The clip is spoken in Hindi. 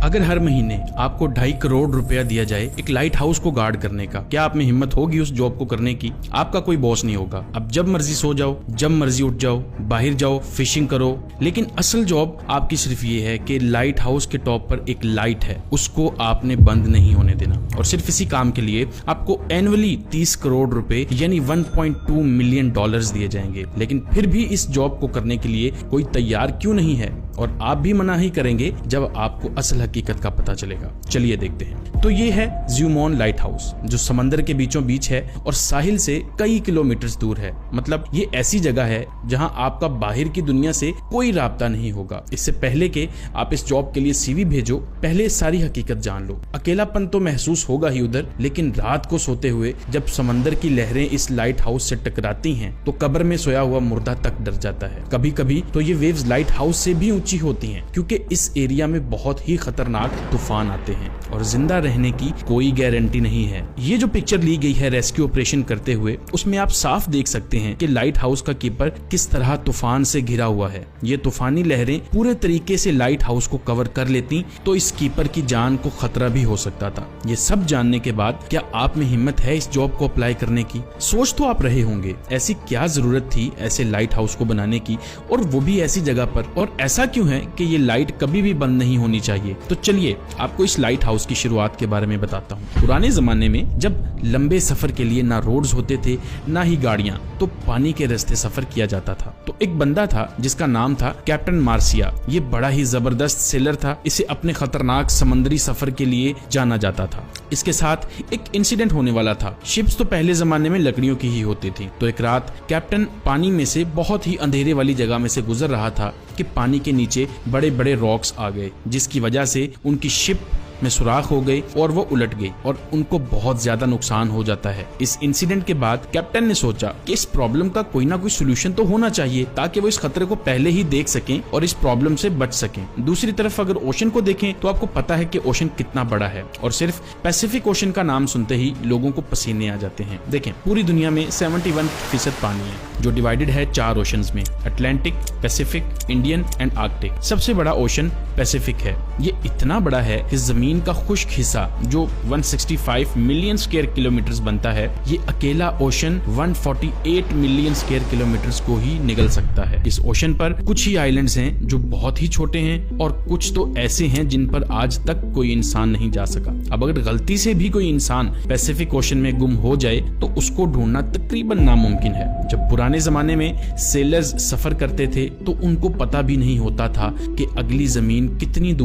अगर हर महीने आपको 2.5 करोड़ रुपया दिया जाए एक लाइट हाउस को गार्ड करने का, क्या आप में हिम्मत होगी उस जॉब को करने की? आपका कोई बॉस नहीं होगा। अब जब मर्जी सो जाओ, जब मर्जी उठ जाओ, बाहर जाओ, फिशिंग करो। लेकिन असल जॉब आपकी सिर्फ ये है कि लाइट हाउस के टॉप पर एक लाइट है, उसको आपने बंद नहीं होने देना। और सिर्फ इसी काम के लिए आपको एनुअली 30 करोड़ रुपए यानी 1.2 मिलियन डॉलर्स दिए जाएंगे। लेकिन फिर भी इस जॉब को करने के लिए कोई तैयार क्यों नहीं है? और आप भी मना ही करेंगे जब आपको असल हकीकत का पता चलेगा। चलिए देखते हैं। तो ये है ज़्यूमॉन लाइट हाउस, जो समंदर के बीचों बीच है और साहिल से कई किलोमीटर दूर है। मतलब ये ऐसी जगह है जहां आपका बाहर की दुनिया से कोई राब्ता नहीं होगा। इससे पहले के आप इस जॉब के लिए सीवी भेजो, पहले सारी हकीकत जान लो। अकेलापन तो महसूस होगा ही उधर, लेकिन रात को सोते हुए जब समंदर की लहरें इस लाइट हाउस से टकराती हैं तो कब्र में सोया हुआ मुर्दा तक डर जाता है। कभी कभी तो ये वेव्स लाइट हाउस से भी ऊंची होती हैं, क्योंकि इस एरिया में बहुत ही खतरनाक तूफान आते हैं और जिंदा रहने की कोई गारंटी नहीं है। ये जो पिक्चर ली गई है रेस्क्यू ऑपरेशन करते हुए, उसमें आप साफ देख सकते हैं कि लाइट हाउस का कीपर किस तरह तूफान से घिरा हुआ है। ये तूफानी लहरें पूरे तरीके से लाइट हाउस को कवर कर लेती तो इस कीपर की जान को खतरा भी हो सकता था। ये सब जानने के बाद क्या आप में हिम्मत है इस जॉब को अप्लाई करने की? सोच तो आप रहे होंगे, ऐसी क्या जरूरत थी ऐसे लाइट हाउस को बनाने की, और वो भी ऐसी जगह पर, और ऐसा क्यों है कि ये लाइट कभी भी बंद नहीं होनी चाहिए? तो चलिए आपको इस लाइट हाउस की शुरुआत के बारे में बताता हूँ। पुराने जमाने में जब लंबे सफर के लिए ना रोड्स होते थे ना ही गाड़ियां, तो पानी के रास्ते सफर किया जाता था। तो एक बंदा था जिसका नाम था कैप्टन मार्सिया। ये बड़ा ही जबरदस्त सेलर था। इसे अपने खतरनाक समुद्री सफर के लिए जाना जाता था। इसके साथ एक इंसिडेंट होने वाला था। शिप्स तो पहले जमाने में लकड़ियों की ही होती थी। तो एक रात कैप्टन पानी में से बहुत ही अंधेरे वाली जगह में से गुजर रहा था कि पानी के नीचे बड़े बड़े रॉक्स आ गए, जिसकी वजह से उनकी शिप में सुराख हो गई और वो उलट गई और उनको बहुत ज्यादा नुकसान हो जाता है। इस इंसिडेंट के बाद कैप्टन ने सोचा कि इस प्रॉब्लम का कोई ना कोई सोल्यूशन तो होना चाहिए, ताकि वो इस खतरे को पहले ही देख सकें और इस प्रॉब्लम से बच सकें। दूसरी तरफ अगर ओशन को देखें तो आपको पता है कि ओशन कितना बड़ा है, और सिर्फ पैसिफिक ओशन का नाम सुनते ही लोगों को पसीने आ जाते हैं। देखें, पूरी दुनिया में 71% पानी है, जो डिवाइडेड है 4 ओशंस में, Atlantic, Pacific, Indian and Arctic. सबसे बड़ा ओशन पैसिफिक है। ये इतना बड़ा है कि जमीन का खुश्क हिस्सा जो 165 मिलियन स्क्वायर किलोमीटर बनता है, ये अकेला ओशन 148 मिलियन स्क्वायर किलोमीटर को ही निगल सकता है। इस ओशन पर कुछ ही आइलैंड्स हैं जो बहुत ही छोटे हैं, और कुछ तो ऐसे हैं जिन पर आज तक कोई इंसान नहीं जा सका। अब अगर गलती से भी कोई इंसान पैसिफिक ओशन में गुम हो जाए तो उसको ढूंढना तकरीबन नामुमकिन है। जब पुराने जमाने में सेलर्स सफर करते थे तो उनको पता भी नहीं होता था कि अगली जमीन कितनी दूर